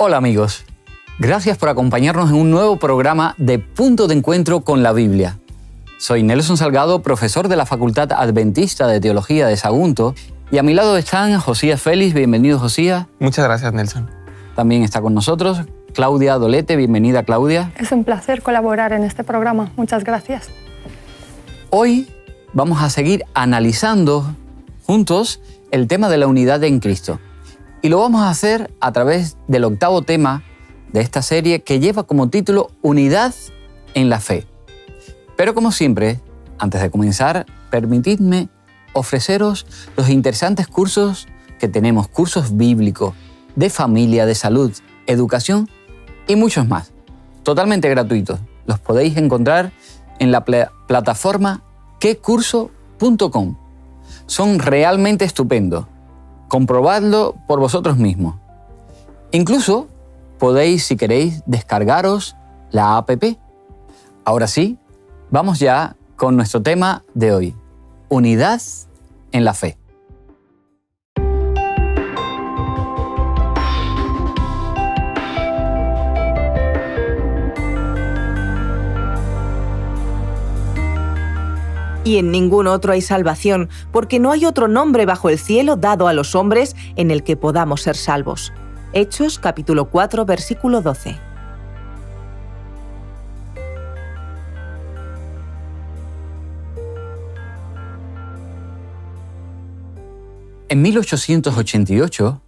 Hola amigos, gracias por acompañarnos en un nuevo programa de Punto de Encuentro con la Biblia. Soy Nelson Salgado, profesor de la Facultad Adventista de Teología de Sagunto, y a mi lado están Josías Félix. Bienvenido, Josías. Muchas gracias, Nelson. También está con nosotros Claudia Dolete. Bienvenida, Claudia. Es un placer colaborar en este programa. Muchas gracias. Hoy vamos a seguir analizando juntos el tema de la unidad en Cristo. Y lo vamos a hacer a través del octavo tema de esta serie que lleva como título Unidad en la Fe. Pero como siempre, antes de comenzar, permitidme ofreceros los interesantes cursos que tenemos, cursos bíblicos, de familia, de salud, educación y muchos más, totalmente gratuitos. Los podéis encontrar en la plataforma quecurso.com. Son realmente estupendos. Comprobadlo por vosotros mismos. Incluso podéis, si queréis, descargaros la app. Ahora sí, vamos ya con nuestro tema de hoy. Unidad en la fe. Y en ningún otro hay salvación, porque no hay otro nombre bajo el cielo dado a los hombres en el que podamos ser salvos. Hechos capítulo 4, versículo 12. En 1888,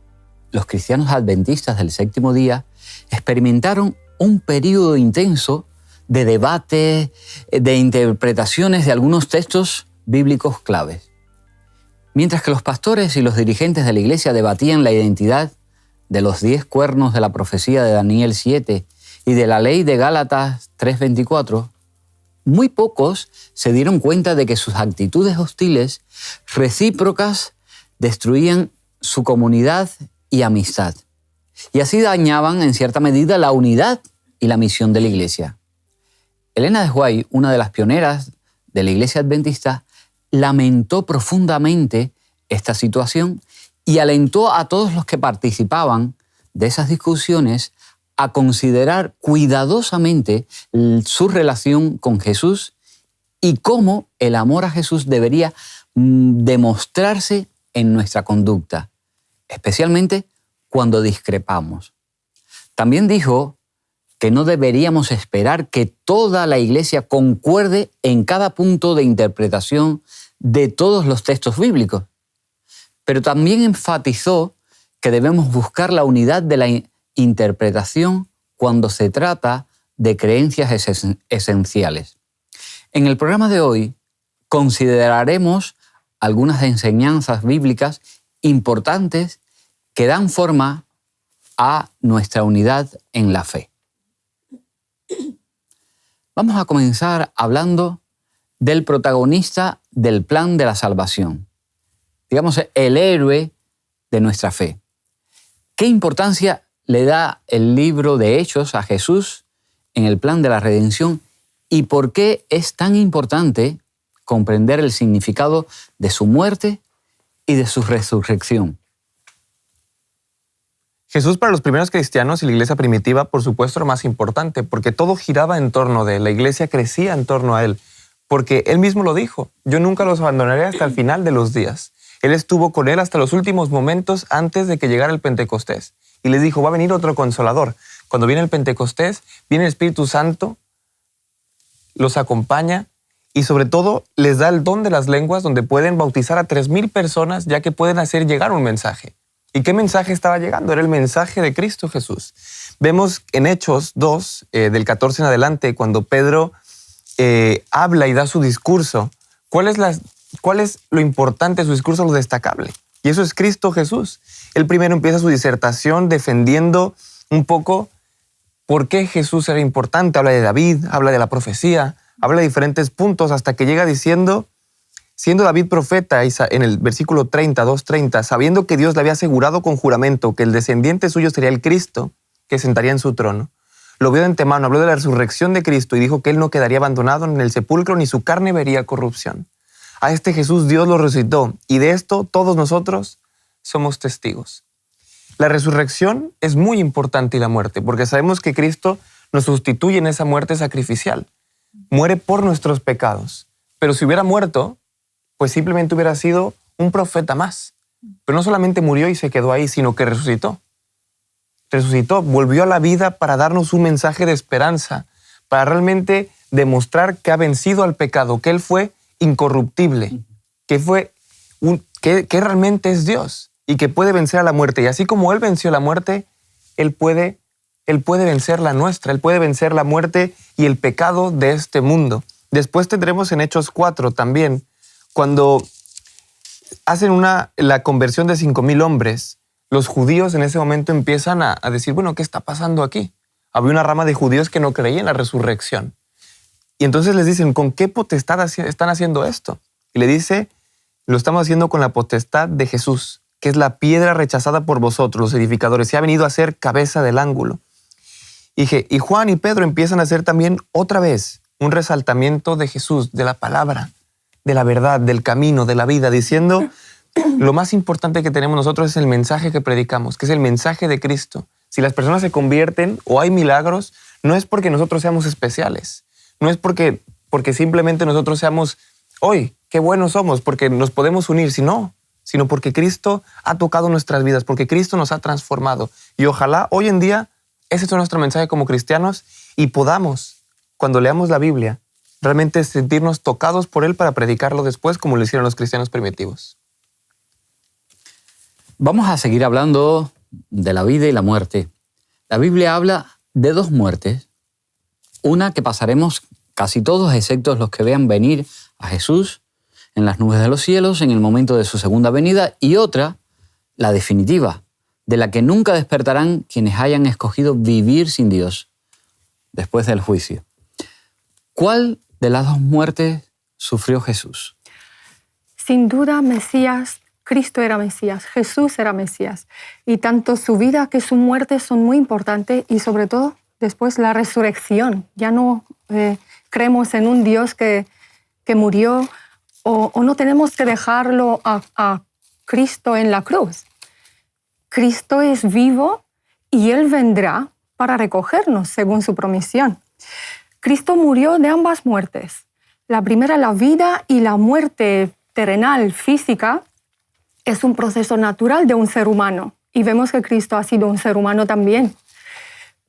los cristianos adventistas del séptimo día experimentaron un período intenso de debate, de interpretaciones de algunos textos bíblicos claves. Mientras que los pastores y los dirigentes de la iglesia debatían la identidad de los 10 cuernos de la profecía de Daniel 7 y de la ley de Gálatas 3:24, muy pocos se dieron cuenta de que sus actitudes hostiles, recíprocas, destruían su comunidad y amistad, y así dañaban en cierta medida la unidad y la misión de la iglesia. Elena de White, una de las pioneras de la iglesia adventista, lamentó profundamente esta situación y alentó a todos los que participaban de esas discusiones a considerar cuidadosamente su relación con Jesús y cómo el amor a Jesús debería demostrarse en nuestra conducta, especialmente cuando discrepamos. También dijo que no deberíamos esperar que toda la iglesia concuerde en cada punto de interpretación de todos los textos bíblicos, pero también enfatizó que debemos buscar la unidad de la interpretación cuando se trata de creencias esenciales. En el programa de hoy consideraremos algunas enseñanzas bíblicas importantes que dan forma a nuestra unidad en la fe. Vamos a comenzar hablando del protagonista del plan de la salvación. Digamos, el héroe de nuestra fe. ¿Qué importancia le da el libro de Hechos a Jesús en el plan de la redención y por qué es tan importante comprender el significado de su muerte y de su resurrección? Jesús para los primeros cristianos y la iglesia primitiva, por supuesto, era más importante, porque todo giraba en torno de él, la iglesia crecía en torno a él, porque él mismo lo dijo: yo nunca los abandonaré hasta el final de los días. Él estuvo con él hasta los últimos momentos antes de que llegara el Pentecostés. Y les dijo: va a venir otro consolador. Cuando viene el Pentecostés, viene el Espíritu Santo, los acompaña y sobre todo les da el don de las lenguas, donde pueden bautizar a 3,000 personas, ya que pueden hacer llegar un mensaje. ¿Y qué mensaje estaba llegando? Era el mensaje de Cristo Jesús. Vemos en Hechos 2, del 14 en adelante, cuando Pedro habla y da su discurso. ¿Cuál es lo importante de su discurso, lo destacable? Y eso es Cristo Jesús. Él primero empieza su disertación defendiendo un poco por qué Jesús era importante. Habla de David, habla de la profecía, habla de diferentes puntos hasta que llega diciendo: siendo David profeta, en el versículo 2:30, sabiendo que Dios le había asegurado con juramento que el descendiente suyo sería el Cristo, que sentaría en su trono, lo vio de antemano, habló de la resurrección de Cristo y dijo que él no quedaría abandonado en el sepulcro, ni su carne vería corrupción. A este Jesús Dios lo resucitó, y de esto todos nosotros somos testigos. La resurrección es muy importante y la muerte, porque sabemos que Cristo nos sustituye en esa muerte sacrificial. Muere por nuestros pecados. Pero si hubiera muerto, pues simplemente hubiera sido un profeta más. Pero no solamente murió y se quedó ahí, sino que resucitó. Resucitó, volvió a la vida para darnos un mensaje de esperanza, para realmente demostrar que ha vencido al pecado, que Él fue incorruptible, que realmente es Dios y que puede vencer a la muerte. Y así como Él venció la muerte, Él puede vencer la nuestra, Él puede vencer la muerte y el pecado de este mundo. Después tendremos en Hechos 4 también, cuando hacen la conversión de 5,000 hombres, los judíos en ese momento empiezan a decir, bueno, ¿qué está pasando aquí? Había una rama de judíos que no creía en la resurrección. Y entonces les dicen, ¿con qué potestad están haciendo esto? Y le dice, lo estamos haciendo con la potestad de Jesús, que es la piedra rechazada por vosotros, los edificadores, y ha venido a ser cabeza del ángulo. Y Juan y Pedro empiezan a hacer también otra vez un resaltamiento de Jesús, de la palabra, de la verdad, del camino, de la vida, diciendo, lo más importante que tenemos nosotros es el mensaje que predicamos, que es el mensaje de Cristo. Si las personas se convierten o hay milagros, no es porque nosotros seamos especiales, no es porque simplemente nosotros seamos, hoy, qué buenos somos, porque nos podemos unir, sino porque Cristo ha tocado nuestras vidas, porque Cristo nos ha transformado. Y ojalá hoy en día ese es nuestro mensaje como cristianos y podamos, cuando leamos la Biblia, realmente sentirnos tocados por Él para predicarlo después como lo hicieron los cristianos primitivos. Vamos a seguir hablando de la vida y la muerte. La Biblia habla de 2 muertes. Una que pasaremos casi todos, excepto los que vean venir a Jesús en las nubes de los cielos en el momento de su segunda venida, y otra, la definitiva, de la que nunca despertarán quienes hayan escogido vivir sin Dios después del juicio. ¿Cuál de las 2 muertes sufrió Jesús? Sin duda, Mesías, Cristo era Mesías, Jesús era Mesías. Y tanto su vida que su muerte son muy importantes y sobre todo después la resurrección. Ya no creemos en un Dios que murió o no tenemos que dejarlo a Cristo en la cruz. Cristo es vivo y Él vendrá para recogernos según su promisión. Cristo murió de ambas muertes. La primera, la vida, y la muerte terrenal, física, es un proceso natural de un ser humano. Y vemos que Cristo ha sido un ser humano también.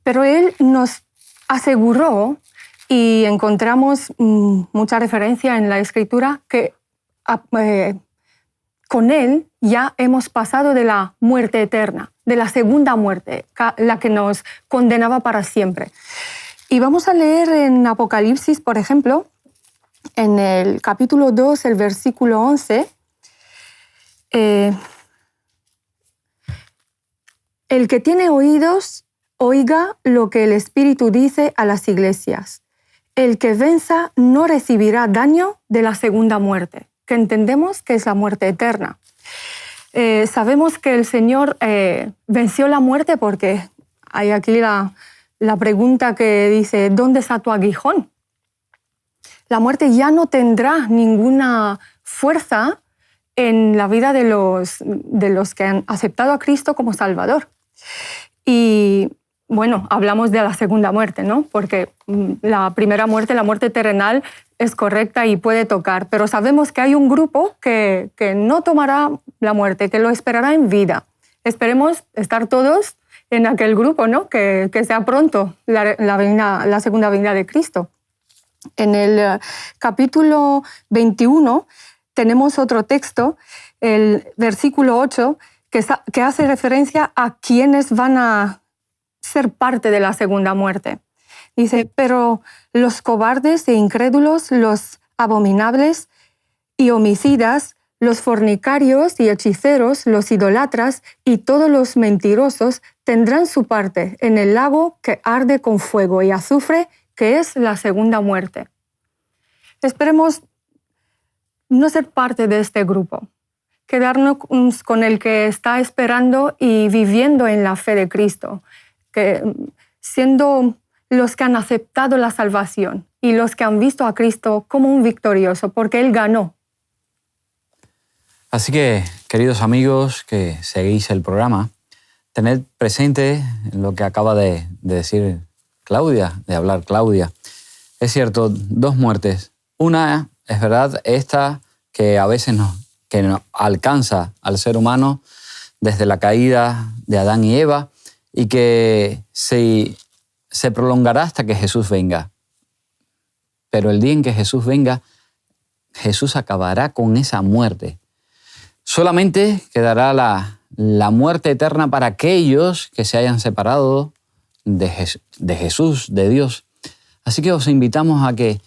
Pero Él nos aseguró, y encontramos mucha referencia en la Escritura, que con Él ya hemos pasado de la muerte eterna, de la segunda muerte, la que nos condenaba para siempre. Y vamos a leer en Apocalipsis, por ejemplo, en el capítulo 2, el versículo 11, el que tiene oídos, oiga lo que el Espíritu dice a las iglesias. El que venza no recibirá daño de la segunda muerte, que entendemos que es la muerte eterna. Sabemos que el Señor venció la muerte porque hay aquí la pregunta que dice, ¿dónde está tu aguijón? La muerte ya no tendrá ninguna fuerza en la vida de los que han aceptado a Cristo como Salvador. Y bueno, hablamos de la segunda muerte, ¿no? Porque la primera muerte, la muerte terrenal, es correcta y puede tocar, pero sabemos que hay un grupo que no tomará la muerte, que lo esperará en vida. Esperemos estar todos en aquel grupo, ¿no? Que sea pronto la segunda venida de Cristo. En el capítulo 21 tenemos otro texto, el versículo 8, que hace referencia a quienes van a ser parte de la segunda muerte. Dice, pero los cobardes e incrédulos, los abominables y homicidas, los fornicarios y hechiceros, los idolatras y todos los mentirosos tendrán su parte en el lago que arde con fuego y azufre, que es la segunda muerte. Esperemos no ser parte de este grupo, quedarnos con el que está esperando y viviendo en la fe de Cristo, que siendo los que han aceptado la salvación y los que han visto a Cristo como un victorioso, porque Él ganó. Así que, queridos amigos que seguís el programa, Tened presente lo que acaba de decir Claudia, de hablar Claudia. Es cierto, 2 muertes. Una, es verdad, esta que a veces nos alcanza al ser humano desde la caída de Adán y Eva y que se prolongará hasta que Jesús venga. Pero el día en que Jesús venga, Jesús acabará con esa muerte. Solamente quedará la muerte eterna para aquellos que se hayan separado de Jesús, de Dios. Así que os invitamos a que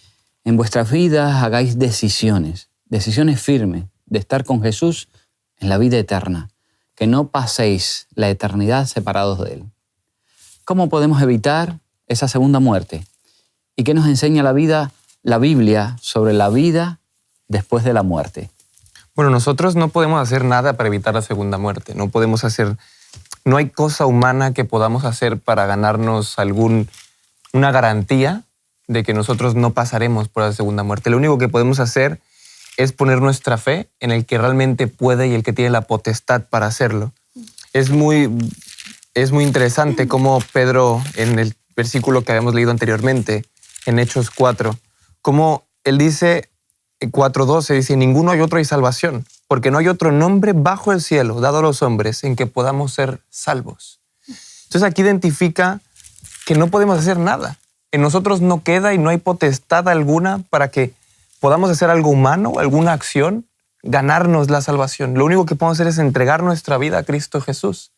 en vuestras vidas hagáis decisiones firmes de estar con Jesús en la vida eterna, que no paséis la eternidad separados de Él. ¿Cómo podemos evitar esa segunda muerte? ¿Y qué nos enseña la Biblia sobre la vida después de la muerte? Bueno, nosotros no podemos hacer nada para evitar la segunda muerte. No hay cosa humana que podamos hacer para ganarnos una garantía de que nosotros no pasaremos por la segunda muerte. Lo único que podemos hacer es poner nuestra fe en el que realmente puede y el que tiene la potestad para hacerlo. Es muy interesante cómo Pedro, en el versículo que habíamos leído anteriormente, en Hechos 4, cómo él dice, 4:12, dice, ninguno hay otro hay salvación, porque no hay otro nombre bajo el cielo dado a los hombres en que podamos ser salvos. Entonces aquí identifica que no podemos hacer nada. En nosotros no queda y no hay potestad alguna para que podamos hacer algo humano, alguna acción, ganarnos la salvación. Lo único que podemos hacer es entregar nuestra vida a Cristo Jesús.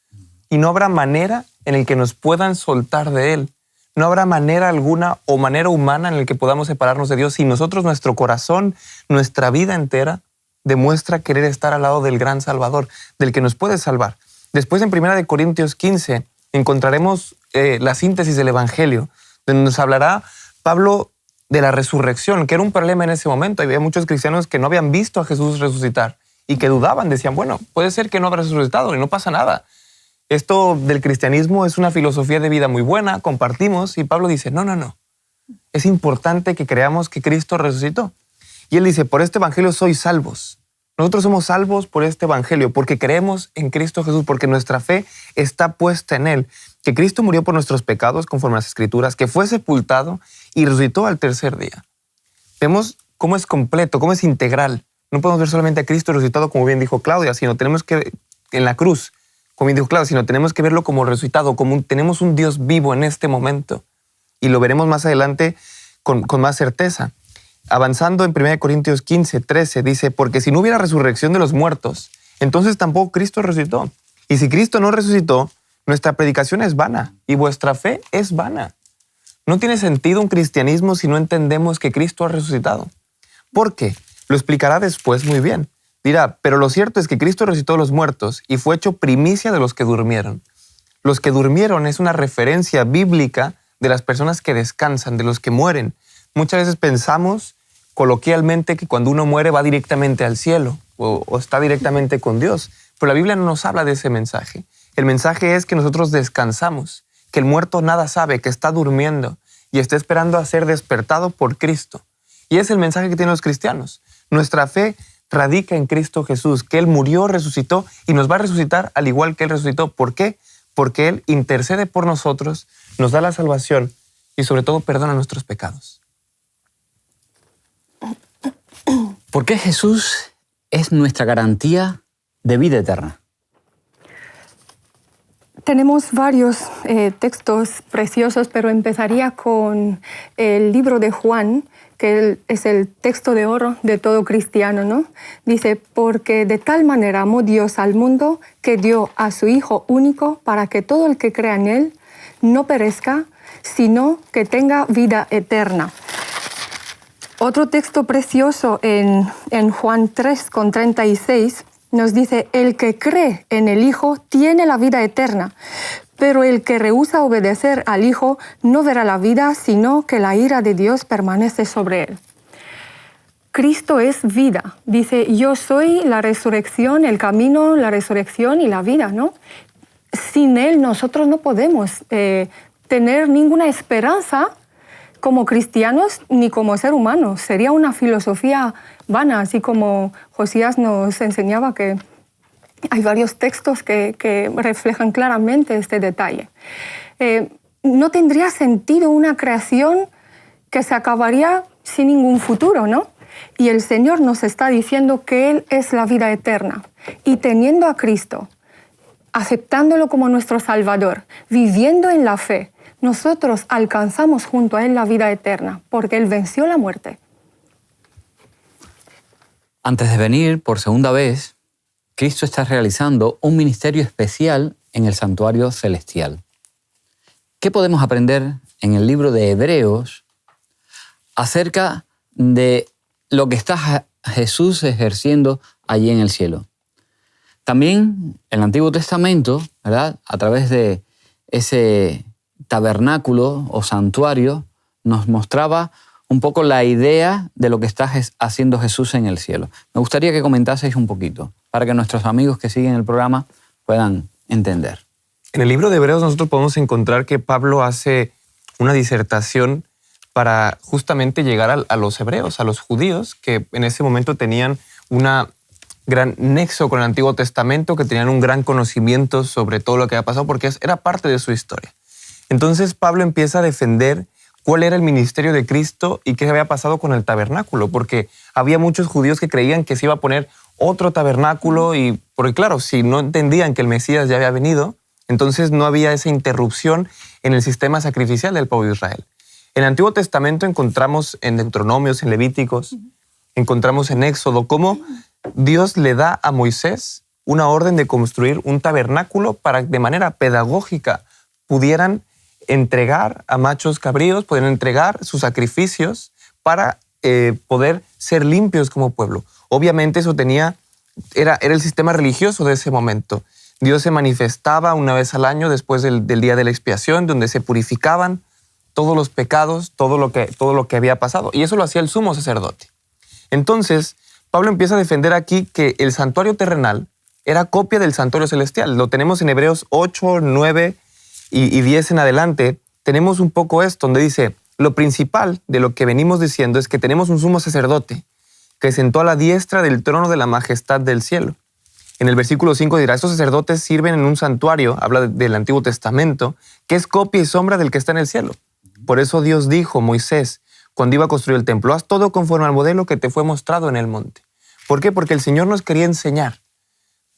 Y no habrá manera en la que nos puedan soltar de Él. No habrá manera alguna o manera humana en la que podamos separarnos de Dios si nosotros, nuestro corazón, nuestra vida entera, demuestra querer estar al lado del gran Salvador, del que nos puede salvar. Después en 1 Corintios 15 encontraremos la síntesis del Evangelio, donde nos hablará Pablo de la resurrección, que era un problema en ese momento. Había muchos cristianos que no habían visto a Jesús resucitar y que dudaban, decían, bueno, puede ser que no habrá resucitado y no pasa nada. Esto del cristianismo es una filosofía de vida muy buena, compartimos, y Pablo dice, no. Es importante que creamos que Cristo resucitó. Y él dice, por este evangelio sois salvos. Nosotros somos salvos por este evangelio, porque creemos en Cristo Jesús, porque nuestra fe está puesta en Él. Que Cristo murió por nuestros pecados, conforme a las Escrituras, que fue sepultado y resucitó al tercer día. Vemos cómo es completo, cómo es integral. No podemos ver solamente a Cristo resucitado, como bien dijo Claudia, sino tenemos que, en la cruz, como bien dijo Claudia, sino tenemos que verlo como resucitado, tenemos un Dios vivo en este momento. Y lo veremos más adelante con más certeza. Avanzando en 1 Corintios 15, 13, dice, porque si no hubiera resurrección de los muertos, entonces tampoco Cristo resucitó. Y si Cristo no resucitó, nuestra predicación es vana y vuestra fe es vana. No tiene sentido un cristianismo si no entendemos que Cristo ha resucitado. ¿Por qué? Lo explicará después muy bien. Dirá, pero lo cierto es que Cristo resucitó a los muertos y fue hecho primicia de los que durmieron. Los que durmieron es una referencia bíblica de las personas que descansan, de los que mueren. Muchas veces pensamos coloquialmente que cuando uno muere va directamente al cielo o está directamente con Dios. Pero la Biblia no nos habla de ese mensaje. El mensaje es que nosotros descansamos, que el muerto nada sabe, que está durmiendo y está esperando a ser despertado por Cristo. Y es el mensaje que tienen los cristianos. Nuestra fe radica en Cristo Jesús, que Él murió, resucitó y nos va a resucitar al igual que Él resucitó. ¿Por qué? Porque Él intercede por nosotros, nos da la salvación y sobre todo perdona nuestros pecados. ¿Por qué Jesús es nuestra garantía de vida eterna? Tenemos varios textos preciosos, pero empezaría con el libro de Juan, que es el texto de oro de todo cristiano, ¿no? Dice, porque de tal manera amó Dios al mundo que dio a su Hijo único para que todo el que crea en Él no perezca, sino que tenga vida eterna. Otro texto precioso en Juan 3:36 nos dice, el que cree en el Hijo tiene la vida eterna, pero el que rehúsa obedecer al Hijo no verá la vida, sino que la ira de Dios permanece sobre él. Cristo es vida. Dice, yo soy la resurrección, el camino, la resurrección y la vida, ¿no? Sin Él nosotros no podemos tener ninguna esperanza como cristianos ni como ser humanos. Sería una filosofía vana, así como Josías nos enseñaba que Hay varios textos que reflejan claramente este detalle. No tendría sentido una creación que se acabaría sin ningún futuro, ¿no? Y el Señor nos está diciendo que Él es la vida eterna. Y teniendo a Cristo, aceptándolo como nuestro Salvador, viviendo en la fe, nosotros alcanzamos junto a Él la vida eterna, porque Él venció la muerte. Antes de venir por segunda vez, Cristo está realizando un ministerio especial en el santuario celestial. ¿Qué podemos aprender en el libro de Hebreos acerca de lo que está Jesús ejerciendo allí en el cielo? También el Antiguo Testamento, ¿verdad?, a través de ese tabernáculo o santuario, nos mostraba un poco la idea de lo que está haciendo Jesús en el cielo. Me gustaría que comentaseis un poquito, para que nuestros amigos que siguen el programa puedan entender. En el libro de Hebreos nosotros podemos encontrar que Pablo hace una disertación para justamente llegar a los hebreos, a los judíos, que en ese momento tenían una gran nexo con el Antiguo Testamento, que tenían un gran conocimiento sobre todo lo que había pasado, porque era parte de su historia. Entonces Pablo empieza a defender cuál era el ministerio de Cristo y qué había pasado con el tabernáculo, porque había muchos judíos que creían que se iba a poner otro tabernáculo, porque claro, si no entendían que el Mesías ya había venido, entonces no había esa interrupción en el sistema sacrificial del pueblo de Israel. En el Antiguo Testamento encontramos en Deuteronomios, en Levíticos, encontramos en Éxodo cómo Dios le da a Moisés una orden de construir un tabernáculo para que de manera pedagógica pudieran entregar a machos cabríos, pudieran entregar sus sacrificios para poder ser limpios como pueblo. Obviamente eso era el sistema religioso de ese momento. Dios se manifestaba una vez al año después del día de la expiación, donde se purificaban todos los pecados, todo lo que había pasado. Y eso lo hacía el sumo sacerdote. Entonces, Pablo empieza a defender aquí que el santuario terrenal era copia del santuario celestial. Lo tenemos en Hebreos 8, 9 y 10 en adelante. Tenemos un poco esto, donde dice, lo principal de lo que venimos diciendo es que tenemos un sumo sacerdote que sentó a la diestra del trono de la majestad del cielo. En el versículo 5 dirá, estos sacerdotes sirven en un santuario, habla del Antiguo Testamento, que es copia y sombra del que está en el cielo. Por eso Dios dijo, Moisés, cuando iba a construir el templo, haz todo conforme al modelo que te fue mostrado en el monte. ¿Por qué? Porque el Señor nos quería enseñar.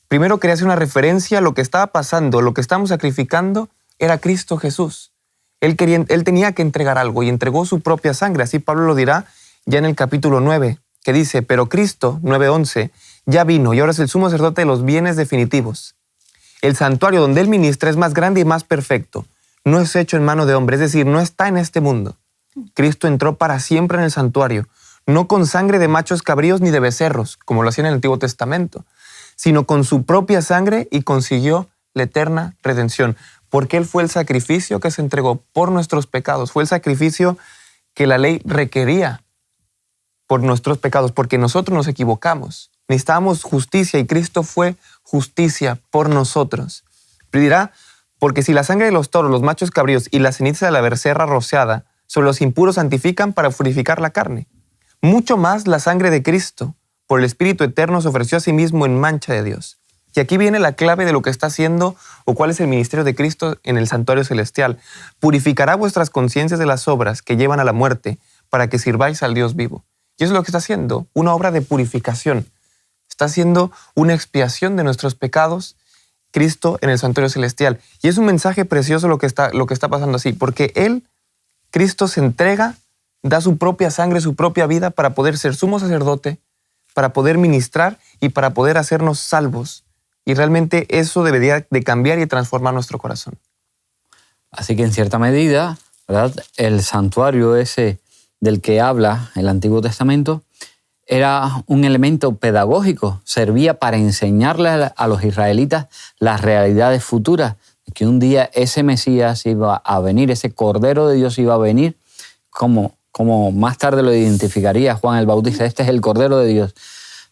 Primero quería hacer una referencia a lo que estaba pasando, lo que estamos sacrificando era Cristo Jesús. Él tenía que entregar algo y entregó su propia sangre. Así Pablo lo dirá ya en el capítulo 9, que dice, pero Cristo, 9:11, ya vino y ahora es el sumo sacerdote de los bienes definitivos. El santuario donde Él ministra es más grande y más perfecto. No es hecho en mano de hombre, es decir, no está en este mundo. Cristo entró para siempre en el santuario, no con sangre de machos cabríos ni de becerros, como lo hacía en el Antiguo Testamento, sino con su propia sangre y consiguió la eterna redención, porque Él fue el sacrificio que se entregó por nuestros pecados, fue el sacrificio que la ley requería por nuestros pecados, porque nosotros nos equivocamos. Necesitábamos justicia y Cristo fue justicia por nosotros. Pero dirá, porque si la sangre de los toros, los machos cabríos y la ceniza de la becerra rociada sobre los impuros santifican para purificar la carne, mucho más la sangre de Cristo, por el Espíritu Eterno, se ofreció a sí mismo en mancha de Dios. Y aquí viene la clave de lo que está haciendo o cuál es el ministerio de Cristo en el santuario celestial. Purificará vuestras conciencias de las obras que llevan a la muerte para que sirváis al Dios vivo. Y eso es lo que está haciendo, una obra de purificación. Está haciendo una expiación de nuestros pecados, Cristo en el santuario celestial. Y es un mensaje precioso lo que está pasando así, porque Él, Cristo, se entrega, da su propia sangre, su propia vida para poder ser sumo sacerdote, para poder ministrar y para poder hacernos salvos. Y realmente eso debería de cambiar y transformar nuestro corazón. Así que en cierta medida, ¿verdad?, el santuario ese del que habla el Antiguo Testamento era un elemento pedagógico, servía para enseñarle a los israelitas las realidades futuras, que un día ese Mesías iba a venir, ese Cordero de Dios iba a venir, como más tarde lo identificaría Juan el Bautista, este es el Cordero de Dios.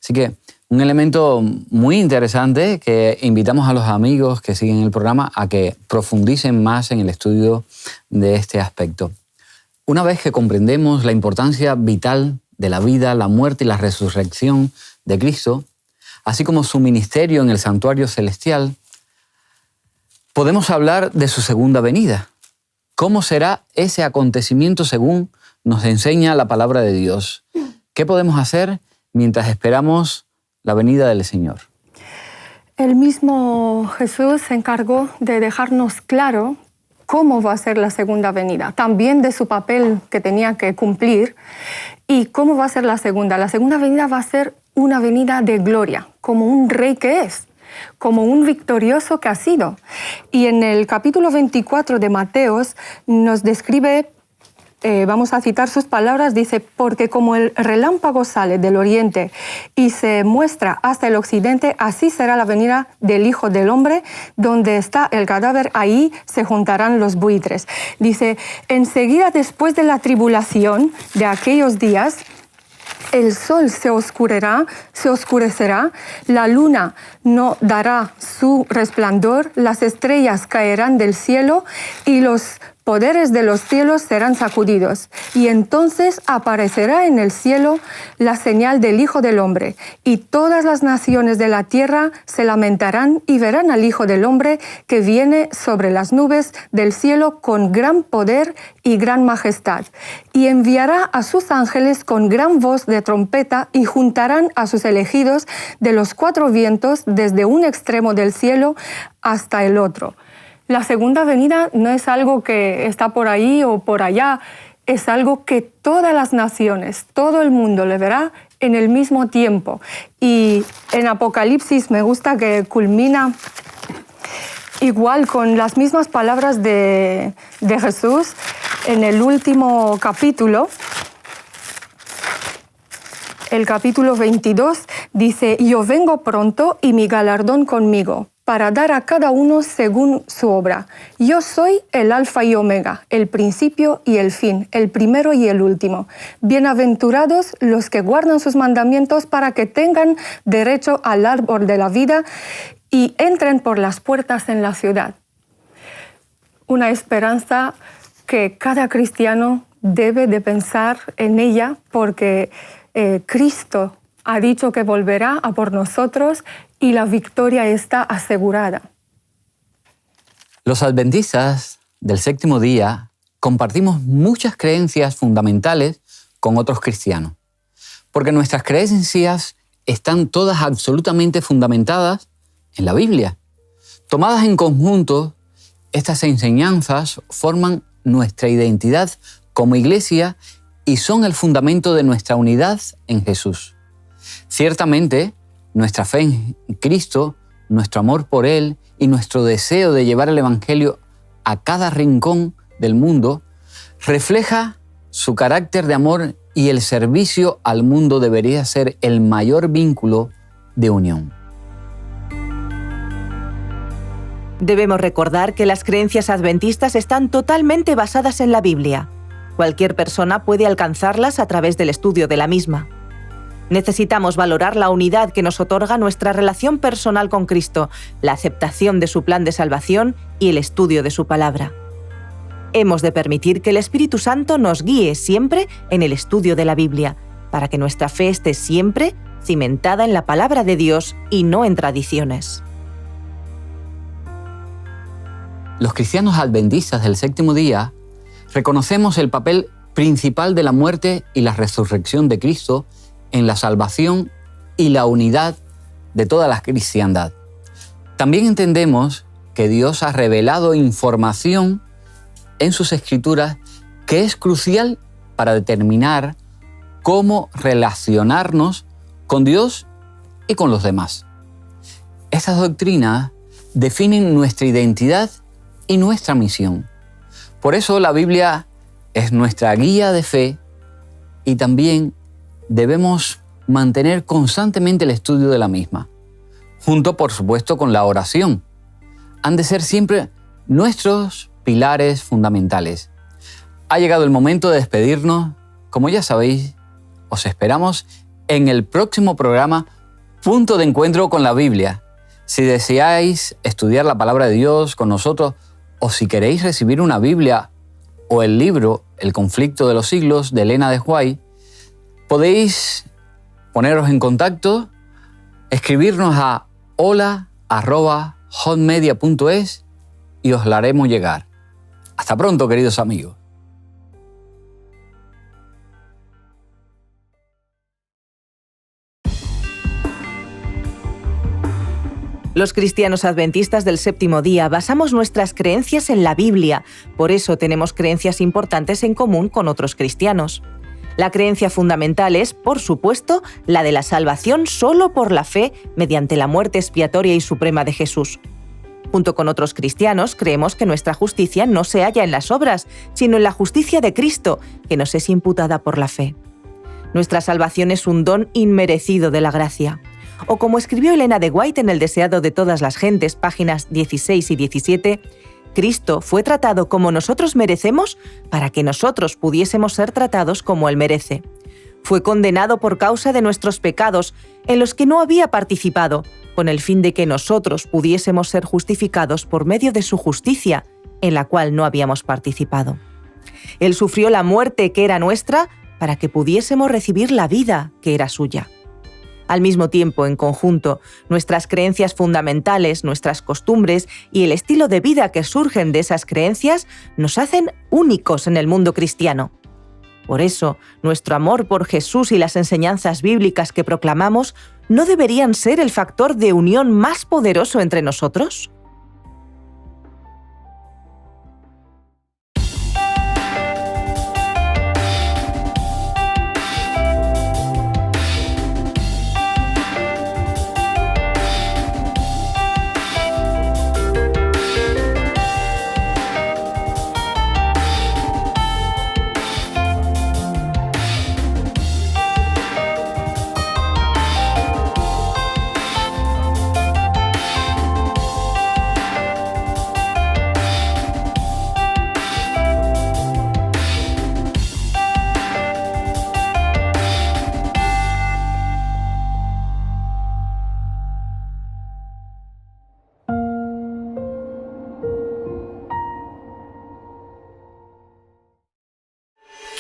Así que un elemento muy interesante que invitamos a los amigos que siguen el programa a que profundicen más en el estudio de este aspecto. Una vez que comprendemos la importancia vital de la vida, la muerte y la resurrección de Cristo, así como su ministerio en el santuario celestial, podemos hablar de su segunda venida. ¿Cómo será ese acontecimiento según nos enseña la palabra de Dios? ¿Qué podemos hacer mientras esperamos la venida del Señor? El mismo Jesús se encargó de dejarnos claro cómo va a ser la segunda venida, también de su papel que tenía que cumplir y cómo va a ser la segunda. La segunda venida va a ser una venida de gloria, como un rey que es, como un victorioso que ha sido. Y en el capítulo 24 de Mateos nos describe, vamos a citar sus palabras, dice, porque como el relámpago sale del oriente y se muestra hasta el occidente, así será la venida del Hijo del Hombre, donde está el cadáver, ahí se juntarán los buitres. Dice, enseguida después de la tribulación de aquellos días, el sol se oscurecerá, la luna no dará su resplandor, las estrellas caerán del cielo y los poderes de los cielos serán sacudidos. Y entonces aparecerá en el cielo la señal del Hijo del Hombre, y todas las naciones de la tierra se lamentarán y verán al Hijo del Hombre que viene sobre las nubes del cielo con gran poder y gran majestad. Y enviará a sus ángeles con gran voz de trompeta y juntarán a sus elegidos de los cuatro vientos desde un extremo del cielo hasta el otro. La segunda venida no es algo que está por ahí o por allá, es algo que todas las naciones, todo el mundo le verá en el mismo tiempo. Y en Apocalipsis me gusta que culmina igual con las mismas palabras de Jesús en el último capítulo. El capítulo 22 dice, yo vengo pronto y mi galardón conmigo, para dar a cada uno según su obra. Yo soy el Alfa y Omega, el principio y el fin, el primero y el último. Bienaventurados los que guardan sus mandamientos para que tengan derecho al árbol de la vida y entren por las puertas en la ciudad. Una esperanza que cada cristiano debe de pensar en ella porque Cristo ha dicho que volverá a por nosotros y la victoria está asegurada. Los adventistas del séptimo día compartimos muchas creencias fundamentales con otros cristianos, porque nuestras creencias están todas absolutamente fundamentadas en la Biblia. Tomadas en conjunto, estas enseñanzas forman nuestra identidad como iglesia y son el fundamento de nuestra unidad en Jesús. Ciertamente, nuestra fe en Cristo, nuestro amor por Él y nuestro deseo de llevar el Evangelio a cada rincón del mundo refleja su carácter de amor y el servicio al mundo debería ser el mayor vínculo de unión. Debemos recordar que las creencias adventistas están totalmente basadas en la Biblia. Cualquier persona puede alcanzarlas a través del estudio de la misma. Necesitamos valorar la unidad que nos otorga nuestra relación personal con Cristo, la aceptación de su plan de salvación y el estudio de su palabra. Hemos de permitir que el Espíritu Santo nos guíe siempre en el estudio de la Biblia, para que nuestra fe esté siempre cimentada en la palabra de Dios y no en tradiciones. Los cristianos adventistas del séptimo día reconocemos el papel principal de la muerte y la resurrección de Cristo en la salvación y la unidad de toda la cristiandad. También entendemos que Dios ha revelado información en sus escrituras que es crucial para determinar cómo relacionarnos con Dios y con los demás. Estas doctrinas definen nuestra identidad y nuestra misión. Por eso la Biblia es nuestra guía de fe y también debemos mantener constantemente el estudio de la misma, junto por supuesto con la oración. Han de ser siempre nuestros pilares fundamentales. Ha llegado el momento de despedirnos. Como ya sabéis, os esperamos en el próximo programa Punto de Encuentro con la Biblia. Si deseáis estudiar la palabra de Dios con nosotros o si queréis recibir una Biblia o el libro El conflicto de los siglos de Elena de White, podéis poneros en contacto escribirnos a hola@hotmedia.es y os la haremos llegar. Hasta pronto, queridos amigos. Los cristianos adventistas del séptimo día basamos nuestras creencias en la Biblia, por eso tenemos creencias importantes en común con otros cristianos. La creencia fundamental es, por supuesto, la de la salvación solo por la fe mediante la muerte expiatoria y suprema de Jesús. Junto con otros cristianos, creemos que nuestra justicia no se halla en las obras, sino en la justicia de Cristo, que nos es imputada por la fe. Nuestra salvación es un don inmerecido de la gracia. O como escribió Elena de White en El deseado de todas las gentes, páginas 16 y 17, Cristo fue tratado como nosotros merecemos para que nosotros pudiésemos ser tratados como Él merece. Fue condenado por causa de nuestros pecados, en los que no había participado, con el fin de que nosotros pudiésemos ser justificados por medio de su justicia, en la cual no habíamos participado. Él sufrió la muerte que era nuestra para que pudiésemos recibir la vida que era suya. Al mismo tiempo, en conjunto, nuestras creencias fundamentales, nuestras costumbres y el estilo de vida que surgen de esas creencias nos hacen únicos en el mundo cristiano. Por eso, nuestro amor por Jesús y las enseñanzas bíblicas que proclamamos ¿no deberían ser el factor de unión más poderoso entre nosotros?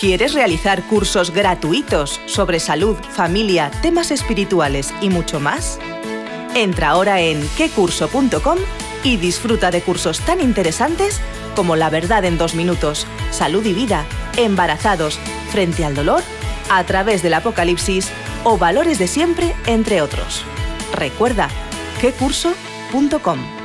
¿Quieres realizar cursos gratuitos sobre salud, familia, temas espirituales y mucho más? Entra ahora en quecurso.com y disfruta de cursos tan interesantes como La verdad en 2 minutos, Salud y vida, Embarazados, Frente al dolor, A través del Apocalipsis o Valores de siempre, entre otros. Recuerda, quecurso.com.